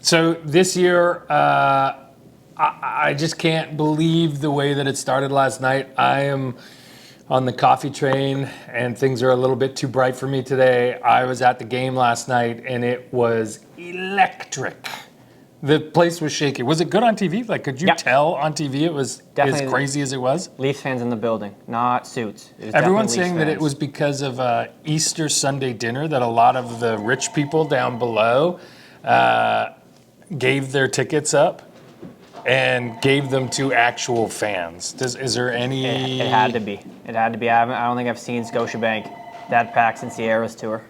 So this year, I just can't believe the way that it started last night. I am on the coffee train, and things are a little bit too bright for me today. I was at the game last night, and it was electric. The place was shaking. Was it good on TV? Like, could you tell on TV it was definitely as crazy as it was? Leafs fans in the building, not suits. Everyone's saying that it was because of Easter Sunday dinner that a lot of the rich people down below gave their tickets up and gave them to actual fans. Is there any... It had to be. It had to be. I don't think I've seen Scotiabank that packed since the Eras tour.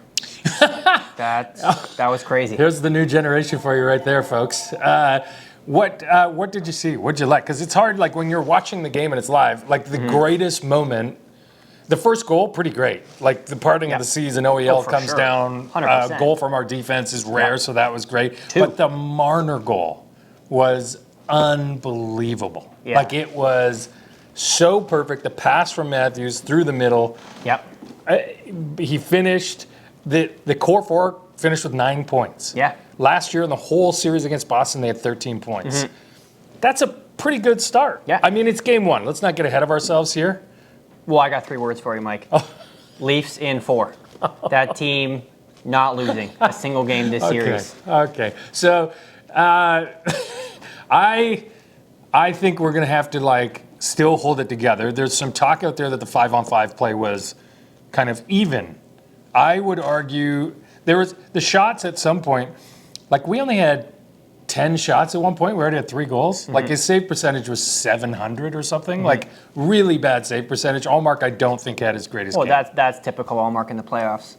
That was crazy. Here's the new generation for you right there, folks. What did you see? What'd you like? Because it's hard, like when you're watching the game and it's live, like the greatest moment, the first goal, pretty great. Like the parting of the seas and OEL comes down. Goal from our defense is rare, so that was great. But the Marner goal was unbelievable. Yeah. Like it was so perfect. The pass from Matthews through the middle. Yep. He finished... The core four finished with 9 points. Yeah. Last year in the whole series against Boston, they had 13 points. That's a pretty good start. Yeah. I mean, it's game one. Let's not get ahead of ourselves here. Well, I got 3 words for you, Mike. Leafs in 4. That team not losing a single game this series. Okay. So I think we're going to have to still hold it together. There's some talk out there that the 5-on-5 play was kind of even. I would argue there was the shots at some point, like we only had 10 shots at one point. We already had 3 goals. Like his save percentage was 700 or something. Like really bad save percentage. Allmark, I don't think had his greatest game. Well, that's typical Allmark in the playoffs.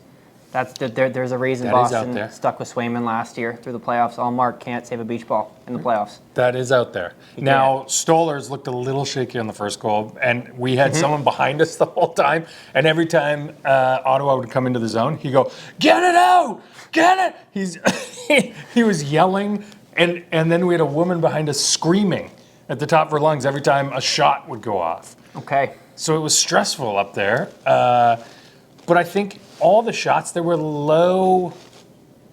There's a reason Boston stuck with Swayman last year through the playoffs. Allmark can't save a beach ball in the playoffs. That is out there. Now, Stolarz looked a little shaky on the first goal, and we had someone behind us the whole time. And every time Ottawa would come into the zone, he'd go, "Get it out! Get it!" He was yelling, and then we had a woman behind us screaming at the top of her lungs every time a shot would go off. Okay. So it was stressful up there. But I think all the shots, they were low,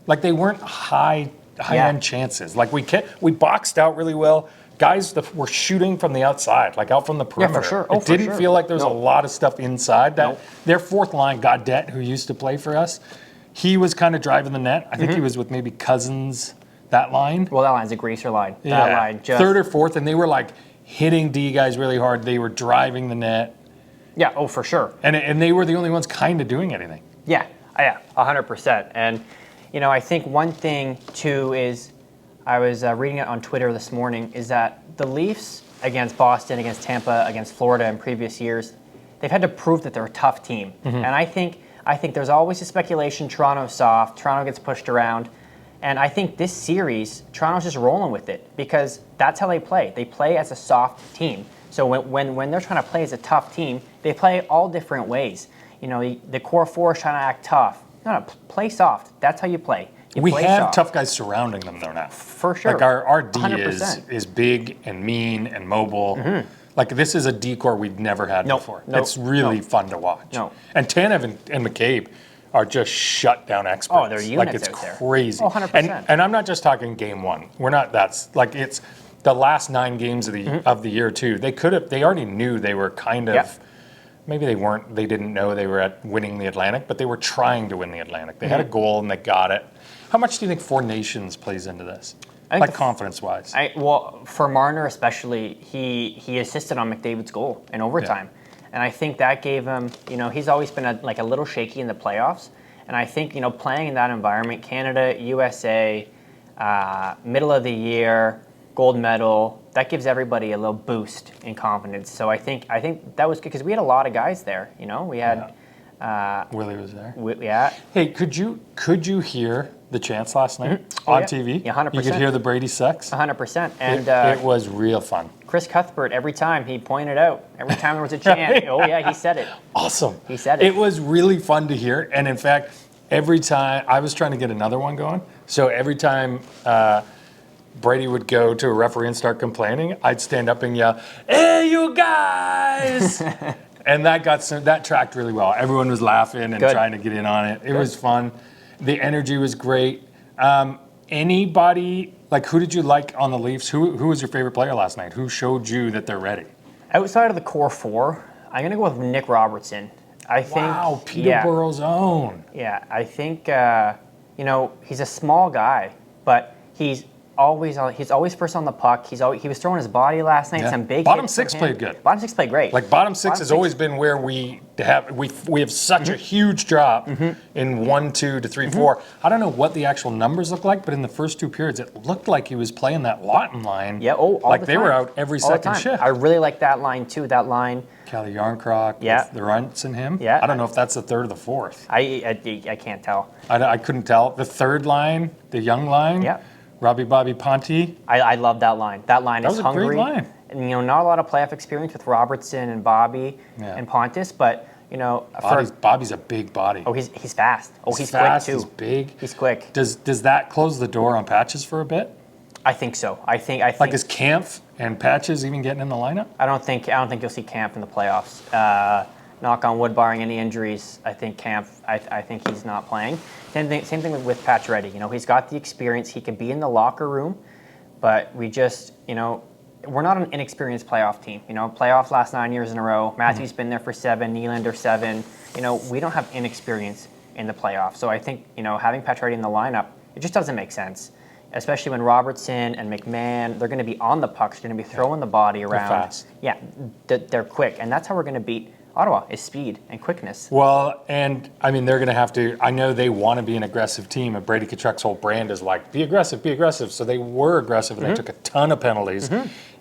like they weren't high-end chances. Like we boxed out really well. Guys that were shooting from the outside, like out from the perimeter. Yeah, for sure. It didn't feel like there was a lot of stuff inside. Their fourth line, Gaudette, who used to play for us, he was kind of driving the net. I think he was with maybe Cousins, that line. Well, that line's a greaser line. That line just... Third or fourth, and they were like hitting D guys really hard. They were driving the net. Yeah, for sure. And they were the only ones kind of doing anything. Yeah, 100%. And, I think one thing, too, is I was reading it on Twitter this morning, is that the Leafs against Boston, against Tampa, against Florida in previous years, they've had to prove that they're a tough team. And I think there's always a speculation Toronto's soft, Toronto gets pushed around. And I think this series, Toronto's just rolling with it because that's how they play. They play as a soft team. So when they're trying to play as a tough team, they play all different ways. The core four is trying to act tough. No, play soft. That's how you play. We have tough guys surrounding them, though, now. For sure. Like, our D is big and mean and mobile. Like, this is a D core we've never had before. It's really fun to watch. And Tanev and McCabe are just shutdown experts. Oh, they're units out there. Like, it's crazy. Oh, 100%. And I'm not just talking game one. We're not, it's the last 9 games of the year, too. They already knew they were kind of, maybe they didn't know they were at winning the Atlantic, but they were trying to win the Atlantic. They had a goal and they got it. How much do you think Four Nations plays into this? Like confidence-wise? Well, for Marner especially, he assisted on McDavid's goal in overtime. And I think that gave him, he's always been a little shaky in the playoffs. And I think, playing in that environment, Canada, USA, middle of the year, gold medal, that gives everybody a little boost in confidence. So I think that was good because we had a lot of guys there. We had Willie was there. Hey, could you hear the chants last night on TV? Yeah, 100%. You could hear the Brady sucks. 100%. And it was real fun. Chris Cuthbert, every time he pointed out, every time there was a chant, he said it. Awesome. He said it. It was really fun to hear. And in fact, every time I was trying to get another one going, so every time Brady would go to a referee and start complaining, I'd stand up and yell, "Hey, you guys!" And that tracked really well. Everyone was laughing and trying to get in on it. It was fun. The energy was great. anybody, like who did you like on the Leafs? Who was your favorite player last night? Who showed you that they're ready? Outside of the core four, I'm going to go with Nick Robertson. I think. Wow, Peterborough's own. Yeah, I think he's a small guy, but he's always first on the puck. He was throwing his body last night. Yeah. Some big Bottom hits from six him. played good. Bottom six played great. Like bottom six has always been where we have such a huge drop in 1, 2 to 3, 4. I don't know what the actual numbers look like, but in the first 2 periods, it looked like he was playing that Lawton line. Yeah, all like the they time. were out every All the second time. shift. I really like that line too. That line. Kelly Yarncroc, Yeah. with the runts in him. Yeah. I don't know if that's the third or the fourth. I can't tell. I couldn't tell. The third line, the young line. Yeah. Robbie Bobby Ponte. I love that line. That line is hungry. That was a great line. And not a lot of playoff experience with Robertson and Bobby and Pontus, but Bobby's a big body. Oh, he's fast. Oh, he's fast, quick too. He's big. He's quick. Does that close the door on Patches for a bit? I think so. I think. Like is Kampf and Patches even getting in the lineup? I don't think you'll see Kampf in the playoffs. Knock on wood, barring any injuries. I think Kampf. I think he's not playing. Same thing with Pacioretty. He's got the experience. He can be in the locker room, but we just we're not an inexperienced playoff team. Playoffs last 9 years in a row. Matthew's been there for 7. Nylander 7. We don't have inexperience in the playoffs. So I think having Pacioretty in the lineup, it just doesn't make sense. Especially when Robertson and McMahon, they're going to be on the pucks, they're going to be throwing the body around. They're fast. Yeah, they're quick, and that's how we're going to beat Ottawa, is speed and quickness. Well, and I mean, they're going to have to, I know they want to be an aggressive team, and Brady Tkachuk's whole brand is like, be aggressive, be aggressive. So they were aggressive, and they took a ton of penalties.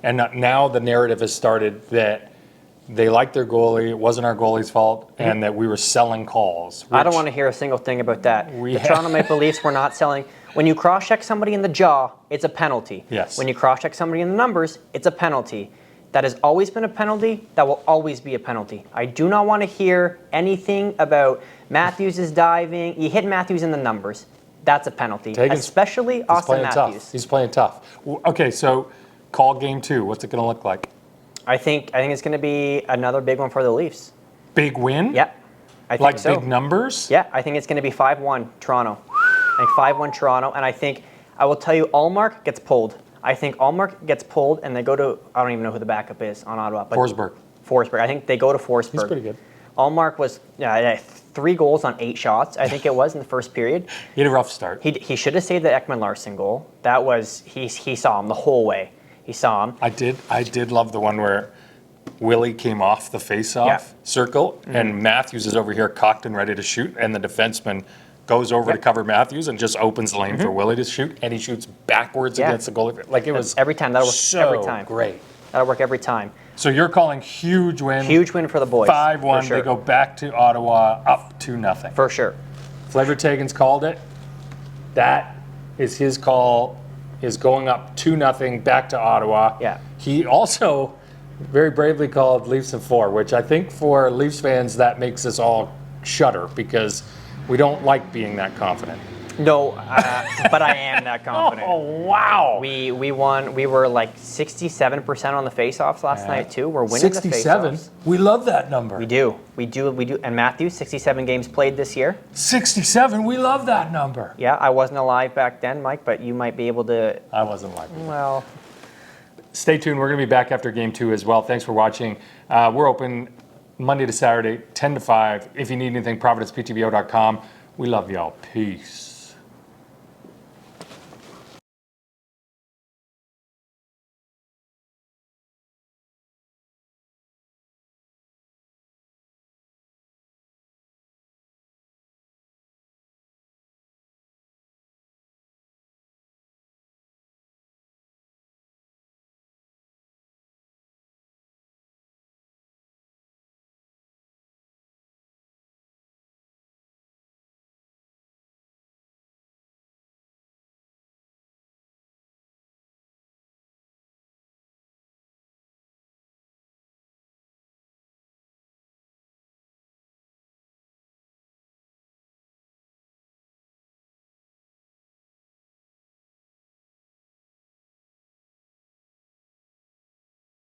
And now the narrative has started that they liked their goalie, it wasn't our goalie's fault, and that we were selling calls. I don't want to hear a single thing about that. The Toronto Maple Leafs were not selling. When you cross-check somebody in the jaw, it's a penalty. Yes. When you cross-check somebody in the numbers, it's a penalty. That has always been a penalty. That will always be a penalty. I do not want to hear anything about Matthews is diving. You hit Matthews in the numbers. That's a penalty. Especially Austin Matthews. He's playing tough. Okay, so call game 2. What's it going to look like? I think it's going to be another big one for the Leafs. Big win? Yeah. I think like so. Big numbers? Yeah, I think it's going to be 5-1 Toronto. I think 5-1 Toronto, and I will tell you, Allmark gets pulled. I think Allmark gets pulled, and they go to, I don't even know who the backup is on Ottawa. But Forsberg. I think they go to Forsberg. He's pretty good. Allmark was 3 goals on 8 shots, I think it was, in the first period. He had a rough start. He should have saved the Ekman-Larsson goal. That was, he saw him the whole way. He saw him. I did love the one where Willie came off the face-off circle, and Matthews is over here cocked and ready to shoot, and the defenseman goes over to cover Matthews and just opens the lane for Willie to shoot, and he shoots backwards against the goalie. Like it was every time. That'll work every time. Great. That'll work every time. So you're calling huge win. Huge win for the boys. 5-1. Sure. They go back to Ottawa up 2-0. For sure. Flavour Taigen's called it. That is his call. Is going up 2-0 back to Ottawa. Yeah. He also very bravely called Leafs in 4, which I think for Leafs fans that makes us all shudder because we don't like being that confident. No, but I am that confident. Oh, wow. We won. We were like 67% on the faceoffs last night too. We're winning 67? the faceoffs. We love that number. We do. And Matthews, 67 games played this year. 67? We love that number. Yeah, I wasn't alive back then, Mike, but you might be able to. I wasn't alive. Well. Stay tuned. We're going to be back after game 2 as well. Thanks for watching. We're open Monday to Saturday, 10 to 5. If you need anything, providenceptbo.com. We love y'all. Peace.